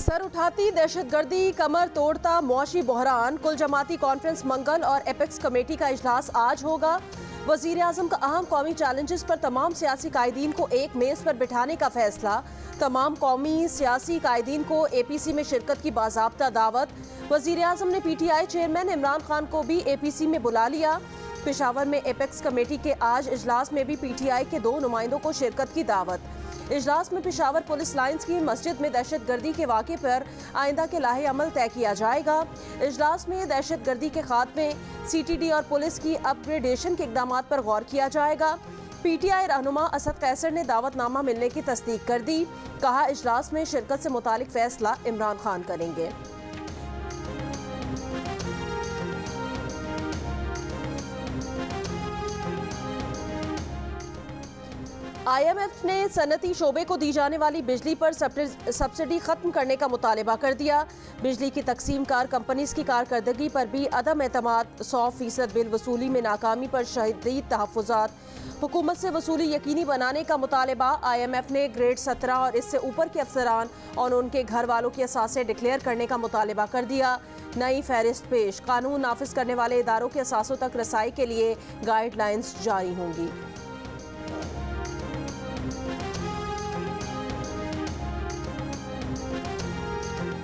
Sir उठाती दहशतगर्दी, कमर तोड़ता मुआशी बहरान, कुल जमाती कॉन्फ्रेंस मंगल और एपेक्स कमेटी का इजलास आज होगा। वजीर आजम का अहम कौमी चैलेंजेस पर तमाम सियासी कायदीन को एक मेज पर बिठाने का फैसला। तमाम कौमी सियासी कायदीन को APC में शिरकत की बाज़ाब्ता दावत। वजीर आजम ने PTI चेयरमैन इमरान खान को भी APC में बुला लिया। पेशावर में एपेक्स कमेटी के आज इजलास में भी PTI के 2 नुमाइंदों को शिरकत की दावत। इजलास में पेशावर पुलिस लाइंस की मस्जिद में दहशतगर्दी के वाक़े पर आइंदा के लाहे अमल तय किया जाएगा। इजलास में दहशतगर्दी के खात्मे, CTD और पुलिस की अपग्रेडेशन के इक़दामात पर गौर किया जाएगा। PTI रहनुमा असद कैसर ने दावतनामा मिलने की तस्दीक कर दी। कहा, इजलास में शिरकत से मुतालिक फैसला इमरान खान करेंगे। IMF ने सनती शोबे को दी जाने वाली बिजली पर सब्सिडी खत्म करने का मुतालबा कर दिया। बिजली की तकसीम कार कंपनीज की कारकर्दगी पर भी अदम एतमाद, 100% बिल वसूली में नाकामी पर शदीद तहफ़्फ़ुज़ात। हुकूमत से वसूली यकीनी बनाने का मुतालबा। IMF ने ग्रेड 17 और इससे ऊपर के अफसरान और उनके घर वालों की असासे डिक्लेयर करने का मुतालबा कर दिया। नई फहरिस्त पेश, कानून नाफिज करने वाले इदारों के असासों तक रसाई के लिए गाइडलाइंस जारी होंगी।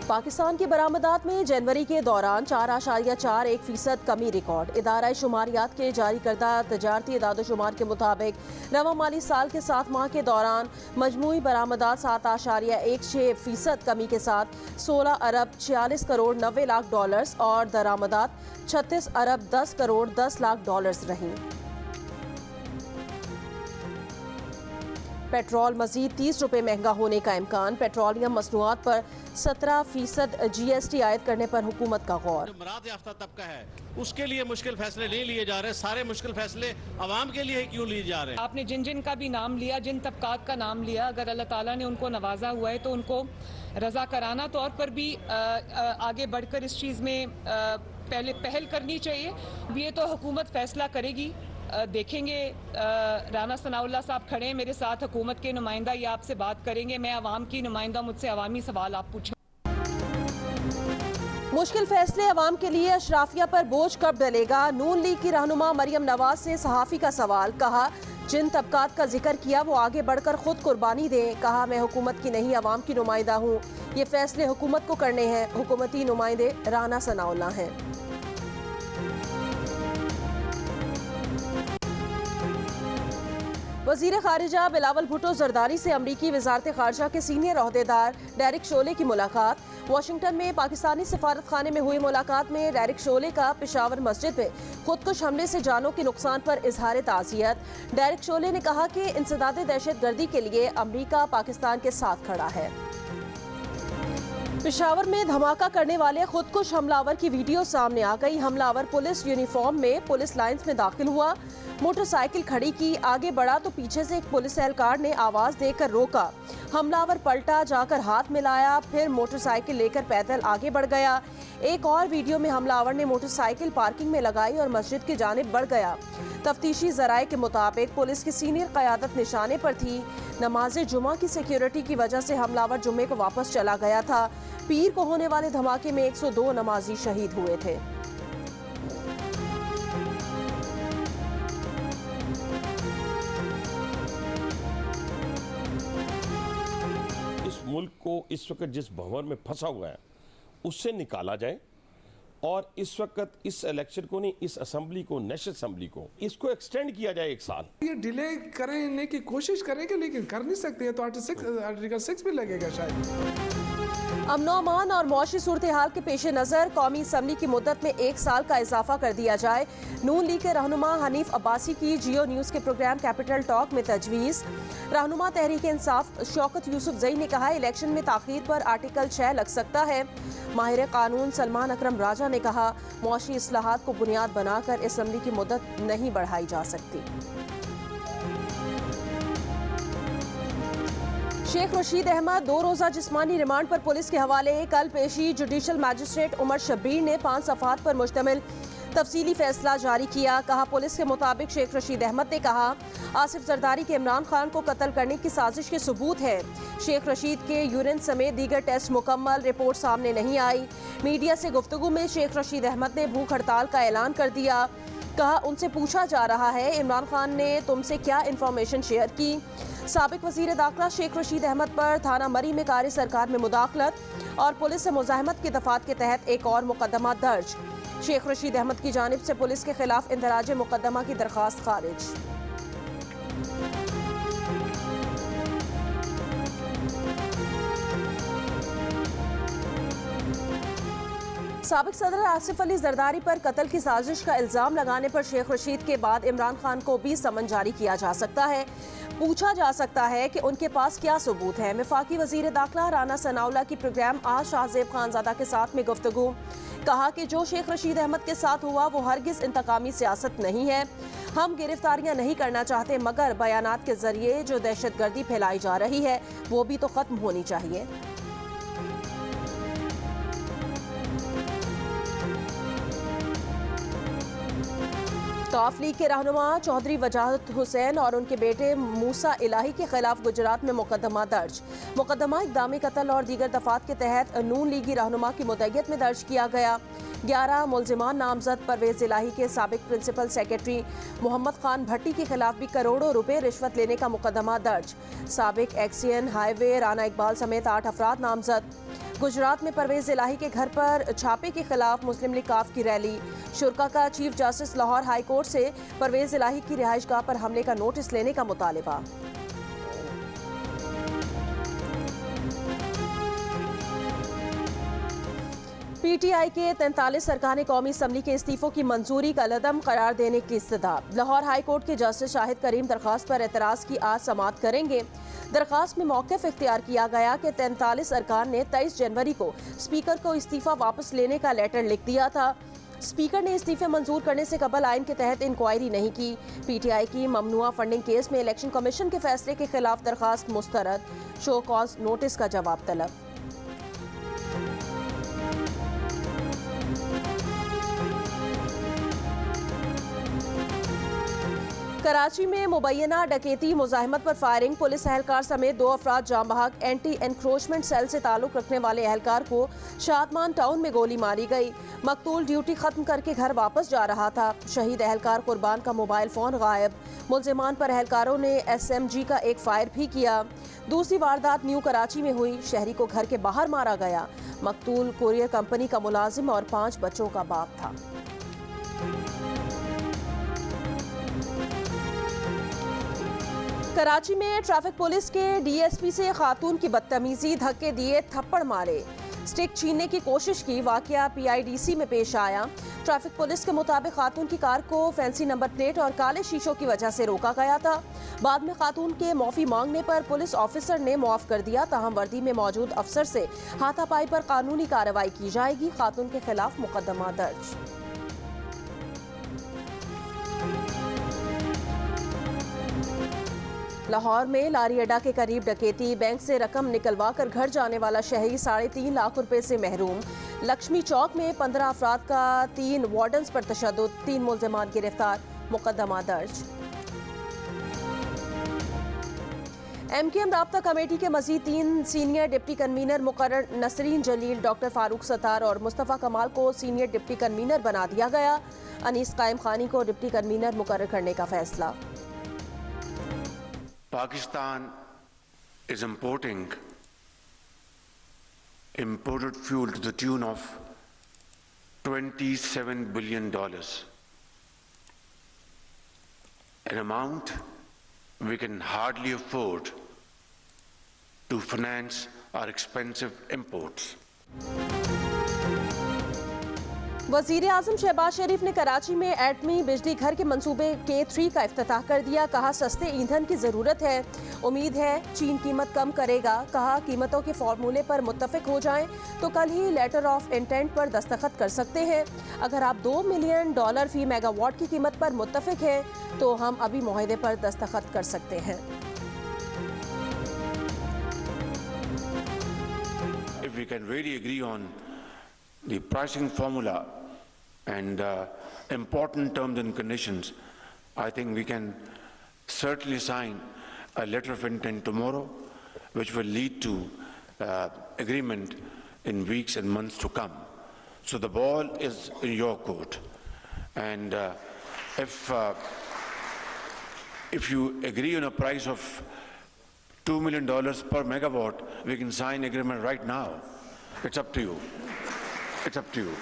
पाकिस्तान की बरामदात में जनवरी के दौरान 4.41% कमी रिकॉर्ड। इदारा शुमारियात के जारी करदा तजारती इदाद-ओ-शुमार के मुताबिक नवा माली साल के 7 माह के दौरान मजमूई बरामदात 7.16% कमी के साथ 16 अरब 46 करोड़ 90 लाख डॉलर्स और दरामदात 36 अरब 10 करोड़ 10 लाख डॉलर्स रहीं। पेट्रोल मजीद 30 रुपये महंगा होने का इम्कान। पेट्रोलियम मसनूआत पर 17% GST आयद करने पर हुकूमत का गौर। मराद याफ्ता तबका है, उसके लिए मुश्किल फैसले नहीं लिए जा रहे। सारे मुश्किल फैसले अवाम के लिए क्यों लिए जा रहे हैं? आपने जिन जिन का भी नाम लिया, जिन तबकात का नाम लिया, अगर अल्लाह ताला ने उनको नवाजा हुआ है तो उनको रजा कराना तौर पर भी आगे बढ़कर इस चीज़ में पहले पहल करनी चाहिए। ये तो हुकूमत फैसला करेगी, देखेंगे। राना सनाउल्लाह साहब खड़े हैं मेरे साथ, हुकूमत के नुमाइंदा, ये आपसे बात करेंगे। मैं अवाम की नुमाइंदा, मुझसे अवामी सवाल आप पूछें। मुश्किल फैसले अवाम के लिए, अशराफिया पर बोझ कब डलेगा? नून लीग की रहनुमा मरियम नवाज से सहाफ़ी का सवाल। कहा, जिन तबकात का जिक्र किया वो आगे बढ़कर खुद कुर्बानी दें। कहा, मैं हुकूमत की नहीं अवाम की नुमाइंदा हूँ। ये फैसले हुकूमत को करने हैं। हुकूमती नुमाइंदे राना सनाउल्लाह हैं। वज़ीर ख़ारिजा बिलावल भुट्टो ज़रदारी से अमरीकी वज़ारत ख़ारिजा के सीनियर अहदेदार डेरिक शोले की मुलाकात। वाशिंगटन में पाकिस्तानी सफारत खाने में हुई मुलाकात में डेरिक शोले का पेशावर मस्जिद में खुदकुश हमले से जानों के नुकसान पर इजहार ताज़ियत। डेरिक शोले ने कहा कि इंसदाद दहशतगर्दी के लिए अमरीका पाकिस्तान के साथ खड़ा है। पेशावर में धमाका करने वाले खुदकुश हमलावर की वीडियो सामने आ गई। हमलावर पुलिस यूनिफॉर्म में पुलिस लाइंस में दाखिल हुआ, मोटरसाइकिल खड़ी की, आगे बढ़ा तो पीछे से एक पुलिस एहलकार ने आवाज देकर रोका। हमलावर पलटा, जाकर हाथ मिलाया, फिर मोटरसाइकिल लेकर पैदल आगे बढ़ गया। एक और वीडियो में हमलावर ने मोटरसाइकिल पार्किंग में लगाई और मस्जिद की जानिब बढ़ गया। तफ्तीशी जराये के मुताबिक पुलिस की सीनियर क़यादत निशाने पर थी। नमाज जुमा की सिक्योरिटी की वजह से हमलावर जुम्मे को वापस चला गया था। पीर को होने वाले धमाके में 102 नमाजी शहीद हुए थे। इस मुल्क को इस वक्त जिस भंवर में फंसा हुआ है उससे निकाला जाए और इस वक्त इस इलेक्शन को नहीं, इस असेंबली को, नेशनल असेंबली को, इसको एक्सटेंड किया जाए 1 साल। ये डिले करने की कोशिश करेंगे लेकिन कर नहीं सकते, तो आर्टिकल 6 भी लगेगा शायद। अमन और मौशी सूरत हाल के पेश नज़र कौमी असम्बली की मुद्दत में 1 साल का इजाफा कर दिया जाए। नून लीग के रहनुमा हनीफ अब्बासी की जियो न्यूज़ के प्रोग्राम कैपिटल टॉक में तजवीज़। रहनुमा तहरीक इंसाफ शौकत यूसुफ जई ने कहा, इलेक्शन में ताख़ीर पर आर्टिकल 6 लग सकता है। माहिर कानून सलमान अकरम राजा ने कहा, मौशी इस्लाहात को बुनियाद बनाकर असम्बली की मुद्दत नहीं बढ़ाई जा सकती। शेख रशीद अहमद 2 रोज़ा जिस्मानी रिमांड पर पुलिस के हवाले। कल पेशी जुडिशल मैजिस्ट्रेट उमर शब्बीर ने 5 सफ़हात पर मुश्तमिल तफसीली फैसला जारी किया। कहा, पुलिस के मुताबिक शेख रशीद अहमद ने कहा, आसिफ जरदारी के इमरान खान को कत्ल करने की साजिश के सबूत है। शेख रशीद के यूरिन समेत दीगर टेस्ट मुकम्मल, रिपोर्ट सामने नहीं आई। मीडिया से गुफ्तगू में शेख रशीद अहमद ने भूख हड़ताल का ऐलान कर दिया। कहा, उनसे पूछा जा रहा है इमरान खान ने तुमसे क्या इंफॉर्मेशन शेयर की। साबिक वजीर दाखिला शेख रशीद अहमद पर थाना मरी में कारी सरकार में मुदाखलत और पुलिस से मुजाहमत की दफात के तहत एक और मुकदमा दर्ज। शेख रशीद अहमद की जानिब से पुलिस के खिलाफ इंदराज मुकदमा की दरख्वास्त खारिज। साबिक सदर आसिफ अली जरदारी पर कत्ल की साजिश का इल्जाम लगाने पर शेख रशीद के बाद इमरान खान को भी समन जारी किया जा सकता है। पूछा जा सकता है कि उनके पास क्या सबूत है। वफाकी वजीर दाखिला राना सनाउल्लाह की प्रोग्राम आज शाहजेब खानजादा के साथ में गुफ्तगू। कहा कि जो शेख रशीद अहमद के साथ हुआ वो हरगिज इंतकामी सियासत नहीं है। हम गिरफ्तारियां नहीं करना चाहते, मगर बयानात के जरिए जो दहशतगर्दी फैलाई जा रही है वो भी तो खत्म होनी चाहिए। काफ लीग के रहनुमा चौधरी वजाहत हुसैन और उनके बेटे मूसा इलाही के खिलाफ गुजरात में मुकदमा दर्ज। मुकदमा इक़दामी कत्ल और दीगर दफात के तहत नून लीगी रहनुमा की मुद्दत में दर्ज किया गया। 11 मुलजिमान नामजद परवेज इलाही के साबिक प्रिंसिपल सेक्रेटरी मोहम्मद खान भट्टी के खिलाफ भी करोड़ों रुपए रिश्वत लेने का मुकदमा दर्ज। साबिक एक्सियन हाईवे राना इकबाल समेत 8 अफराद नामजद। गुजरात में परवेज इलाही के घर पर छापे के खिलाफ मुस्लिम लीग काफ की रैली। शुरा का chief justice Lahore high court से परवेज इलाही की रिहाइशगाह पर हमले का नोटिस लेने का मुतालिबा। पीटीआई के 43 अरकान कौमी असम्बली के इस्तीफों की मंजूरी का लदम करार देने की इस्तदा। लाहौर हाई कोर्ट के जस्टिस शाहिद करीम दरख्वास्त पर एतराज़ की आज समाअत करेंगे। दरख्वास्त में मौक़िफ़ इख्तियार किया गया कि 43 अरकान ने 23 जनवरी को स्पीकर को इस्तीफ़ा वापस लेने का लेटर लिख दिया था। स्पीकर ने इस्तीफे मंजूर करने से कबल आइन के तहत इंक्वायरी नहीं की। पीटीआई की ममनुआ फंडिंग केस में इलेक्शन कमीशन के फैसले के खिलाफ दरख्वास्त मुस्तरद। शो कॉज नोटिस का जवाब तलब। कराची में मुबैना डकैती मुजाहिमत पर फायरिंग। पुलिस एहलकार समेत 2 अफराद जाम बहक। एंटी एनक्रोचमेंट सेल से ताल्लुक रखने वाले एहलकार को शादमान टाउन में गोली मारी गई। मकतूल ड्यूटी खत्म करके घर वापस जा रहा था। शहीद एहलकार कुर्बान का मोबाइल फ़ोन गायब। मुलजिमान पर एहलकारों ने SMG का एक फायर भी किया। दूसरी वारदात न्यू कराची में हुई। शहरी को घर के बाहर मारा गया। मकतूल कुरियर कंपनी का मुलाजिम और 5 बच्चों का बाप था। कराची में ट्रैफिक पुलिस के DSP से खातून की बदतमीजी, धक्के दिए, थप्पड़ मारे, स्टिक छीनने की कोशिश की। वाकया PIDC में पेश आया। ट्रैफिक पुलिस के मुताबिक खातून की कार को फैंसी नंबर प्लेट और काले शीशों की वजह से रोका गया था। बाद में खातून के माफी मांगने पर पुलिस ऑफिसर ने मुआफ कर दिया। ताहम वर्दी में मौजूद अफसर से हाथापाई पर कानूनी कार्रवाई की जाएगी। खातून के खिलाफ मुकदमा दर्ज। लाहौर में लारी अड्डा के करीब डकैती। बैंक से रकम निकलवा कर घर जाने वाला शहरी 3.5 लाख रुपए से महरूम। लक्ष्मी चौक में 15 अफराद का 3 वार्डन्स पर तशद्दुद। 3 मुलजिमान गिरफ्तार। मुकदमा दर्ज। MKM राब्ता कमेटी के मजीद 3 सीनियर डिप्टी कन्वीनर मुकर्रर। नसरीन जलील, डॉक्टर फारूक सत्तार और मुस्तफ़ा कमाल को सीनियर डिप्टी कन्वीनर बना दिया गया। अनीस कायम खानी को डिप्टी कन्वीनर मुकर्रर करने का फैसला। Pakistan is imported fuel to the tune of $27 billion, an amount we can hardly afford to finance our expensive imports. वज़ीर आज़म शहबाज शरीफ ने कराची में एटमी बिजली घर के मंसूबे K3 का इफ्तिताह कर दिया। कहा, सस्ते ईंधन की ज़रूरत है। उम्मीद है चीन कीमत कम करेगा। कहा, कीमतों के फार्मूले पर मुत्तफिक हो जाएं तो कल ही लेटर ऑफ इंटेंट पर दस्तखत कर सकते हैं। अगर आप $2 मिलियन फी मेगावाट की कीमत पर मुत्तफिक हैं तो हम अभी मुआहदे पर दस्तखत कर सकते हैं। If we can really agree on the pricing formula and important terms and conditions, I think we can certainly sign a letter of intent tomorrow, which will lead to agreement in weeks and months to come. So the ball is in your court, and if you agree on a price of $2 million per megawatt, we can sign agreement right now. It's up to you. It's up to you.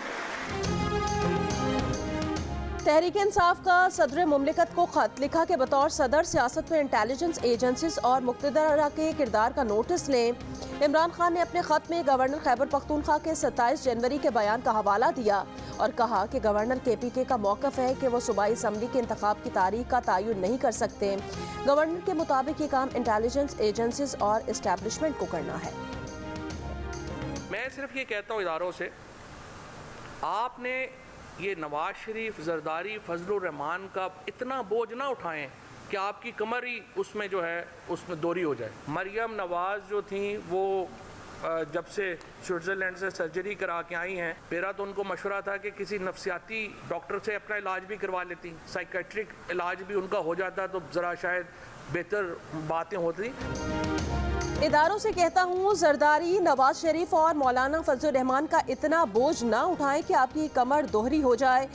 Tehreek Insaf का सदर मुमलिकत को खत लिखा के बतौर सदर सियासत में इंटेलिजेंस एजेंसीज और मुक्तदरा के किरदार का नोटिस लें। इमरान खान ने अपने खत में गवर्नर खैबर पख्तूनख्वा के 27 जनवरी के बयान का हवाला दिया और कहा कि गवर्नर KPK का मौक़िफ़ है कि वो सूबाई असम्बली के इंतखाब की तारीख का तयन नहीं कर सकते। गवर्नर के मुताबिक ये काम इंटेलिजेंस एजेंसीज और इस्टेब्लिशमेंट को करना है। मैं सिर्फ ये कहता हूँ इदारों से, आपने ये नवाज शरीफ, जरदारी, फजलुर रहमान का इतना बोझ ना उठाएं कि आपकी कमर ही उसमें जो है उसमें दोरी हो जाए। मरियम नवाज जो थी वो जब से स्विट्ज़रलैंड से सर्जरी करा के आई हैं, मेरा तो उनको मशवरा था कि किसी नफ्सियाती डॉक्टर से अपना इलाज भी करवा लेती, साइकेट्रिक इलाज भी उनका हो जाता तो ज़रा शायद बेहतर बातें होती। इदारों से कहता हूँ जरदारी, नवाज शरीफ और मौलाना फजलुर रहमान का इतना बोझ ना उठाएं कि आपकी कमर दोहरी हो जाए।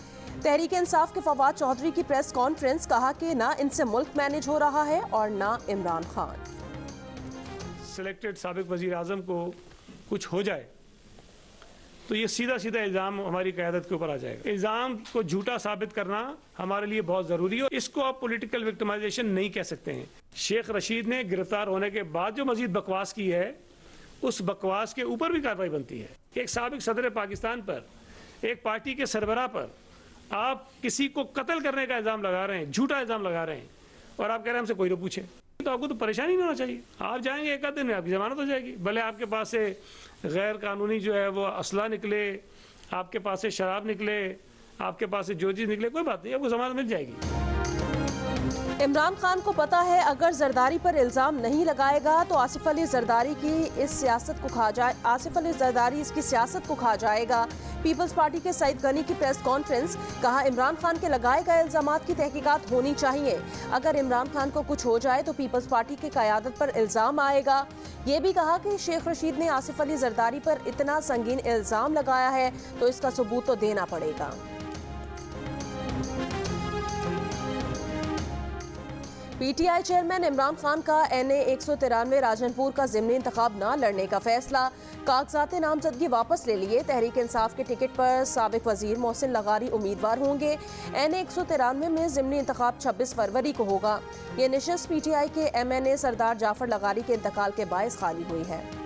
तहरीक इंसाफ के फवाद चौधरी की प्रेस कॉन्फ्रेंस, कहा कि ना इनसे मुल्क मैनेज हो रहा है और ना इमरान खान। सिलेक्टेड साबिक वजीर आजम को कुछ हो जाए तो ये सीधा सीधा इल्ज़ाम हमारी क़यादत के ऊपर आ जाएगा। इल्ज़ाम को झूठा साबित करना हमारे लिए बहुत ज़रूरी है। इसको आप पॉलिटिकल विक्टिमाइजेशन नहीं कह सकते हैं। शेख रशीद ने गिरफ्तार होने के बाद जो मजीद बकवास की है, उस बकवास के ऊपर भी कार्रवाई बनती है। एक साबिक सदर पाकिस्तान पर, एक पार्टी के सरबराह पर आप किसी को कत्ल करने का इल्ज़ाम लगा रहे हैं, झूठा इल्ज़ाम लगा रहे हैं, और आप कह रहे हैं हमसे कोई ना पूछे, तो आपको तो परेशानी नहीं होना चाहिए। आप जाएंगे एक आध दिन में आपकी जमानत हो जाएगी। भले आपके पास से गैर कानूनी जो है वो असला निकले, आपके पास से शराब निकले, आपके पास से जो चीज़ निकले, कोई बात नहीं, आपको जमानत मिल जाएगी। इमरान खान को पता है अगर जरदारी पर इल्ज़ाम नहीं लगाएगा तो आसिफ अली जरदारी की इस सियासत को खा जाए आसिफ अली जरदारी इसकी सियासत को खा जाएगा। पीपल्स पार्टी के सईद गनी की प्रेस कॉन्फ्रेंस, कहा इमरान खान के लगाए गए इल्ज़ामात की तहकीकात होनी चाहिए। अगर इमरान खान को कुछ हो जाए तो पीपल्स पार्टी की क़यादत पर इल्ज़ाम आएगा। ये भी कहा कि शेख रशीद ने आसिफ अली जरदारी पर इतना संगीन इल्ज़ाम लगाया है तो इसका सबूत तो देना पड़ेगा। PTI चेयरमैन इमरान खान का NA 193 राजनपुर का ज़िमनी इंतखाब न लड़ने का फैसला, कागजात नामजदगी वापस ले लिए। तहरीक इंसाफ के टिकट पर साबिक वजीर मोहसिन लगारी उम्मीदवार होंगे। NA 193 में ज़िमनी इंतखाब 26 फरवरी को होगा। ये नशिस्त PTI के MNA सरदार जाफर लगारी के इंतकाल के बायस खाली हुई है।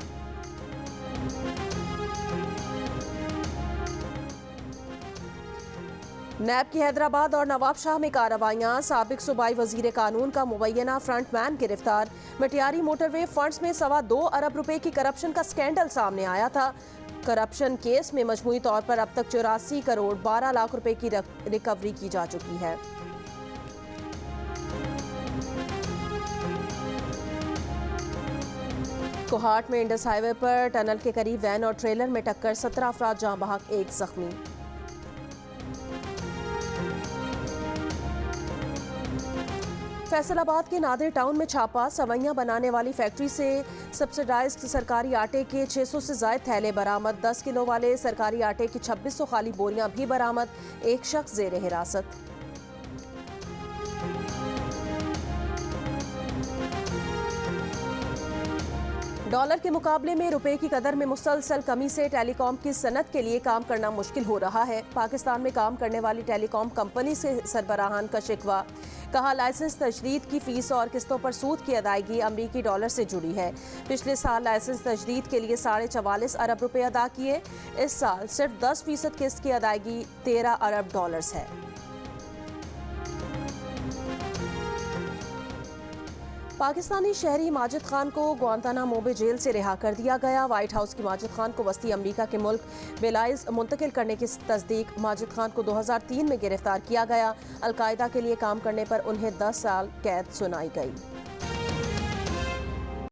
नैब की हैदराबाद और नवाबशाह में कार्रवाइयाँ, साबिक सूबाई वजीर कानून का मुबैना फ्रंटमैन गिरफ्तार। मटियारी मोटरवे फंड्स में 2.25 अरब रुपए की करप्शन का स्कैंडल सामने आया था। करप्शन केस में मजमूई तौर पर अब तक 84 करोड़ 12 लाख रुपए की रिकवरी की जा चुकी है। कोहाट में इंडस हाईवे पर टनल के करीब वैन और ट्रेलर में टक्कर, 17 अफराद जाँ बहक, 1 जख्मी। फैसलाबाद के नादिर टाउन में छापा, सवैयां बनाने वाली फैक्ट्री से सब्सिडाइज्ड सरकारी आटे के 600 से ज़ायद थैले बरामद। 10 किलो वाले सरकारी आटे की 2600 खाली बोरियां भी बरामद। एक शख्स ज़ेरे हिरासत। डॉलर के मुकाबले में रुपए की कदर में मुसलसल कमी से टेलीकॉम की सनत के लिए काम करना मुश्किल हो रहा है। पाकिस्तान में काम करने वाली टेलीकॉम कंपनी से सरबराहान का शिकवा, कहा लाइसेंस तजदीद की फीस और किस्तों पर सूद की अदायगी अमरीकी डॉलर से जुड़ी है। पिछले साल लाइसेंस तजदीद के लिए 44.5 अरब रुपए अदा किए। इस साल सिर्फ 10% किस्त की अदायगी 13 अरब डॉलर्स है। पाकिस्तानी शहरी माजिद खान को ग्वांतानामो बे जेल से रिहा कर दिया गया। व्हाइट हाउस की माजिद खान को वस्ती अमरीका के मुल्क बेलाइज मुंतकिल करने की तस्दीक। माजिद खान को 2003 में गिरफ्तार किया गया। अलकायदा के लिए काम करने पर उन्हें 10 साल कैद सुनाई गई।